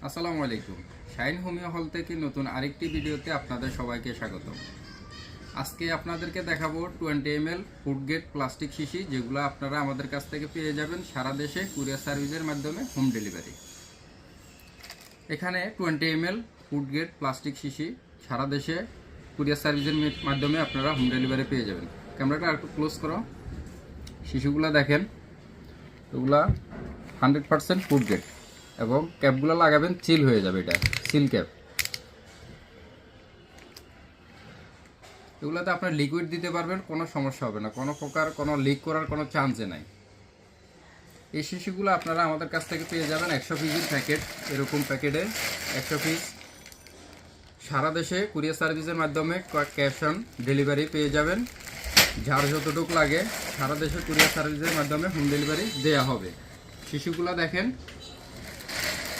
আসসালামু আলাইকুম। Shine homeo হল থেকে নতুন আরেকটি ভিডিওতে আপনাদের সবাইকে স্বাগত। আজকে আপনাদেরকে দেখাবো 20 ml ফুড গ্রেড প্লাস্টিক শিশি, যেগুলো আপনারা আমাদের কাছ থেকে পেয়ে যাবেন সারা দেশে কুরিয়ার সার্ভিসের মাধ্যমে হোম ডেলিভারি। এখানে 20 ml ফুড গ্রেড প্লাস্টিক শিশি সারা দেশে কুরিয়ার সার্ভিসের মাধ্যমে আপনারা হোম ডেলিভারি পেয়ে যাবেন। ক্যামেরাটা একটু ক্লোজ করো। শিশুগুলো দেখেন, এগুলা 100% ফুড গ্রেড এবং ক্যাপগুলো লাগাবেন চিল হয়ে যাবে। এটা সিল ক্যাপ। এগুলোতে আপনার লিকুইড দিতে পারবেন, কোনো সমস্যা হবে না, কোনো প্রকার কোনো লিক করার কোনো চান্সে নাই। এই শিশুগুলো আপনারা আমাদের কাছ থেকে পেয়ে যাবেন 100 পিসের প্যাকেট, এরকম প্যাকেটে 100 পিস সারা দেশে কুরিয়ার সার্ভিসের মাধ্যমে ক্যাশ অন ডেলিভারি পেয়ে যাবেন। যার যতটুকু লাগে সারা দেশে কুরিয়ার সার্ভিসের মাধ্যমে হোম ডেলিভারি দেওয়া হবে। শিশুগুলো দেখেন,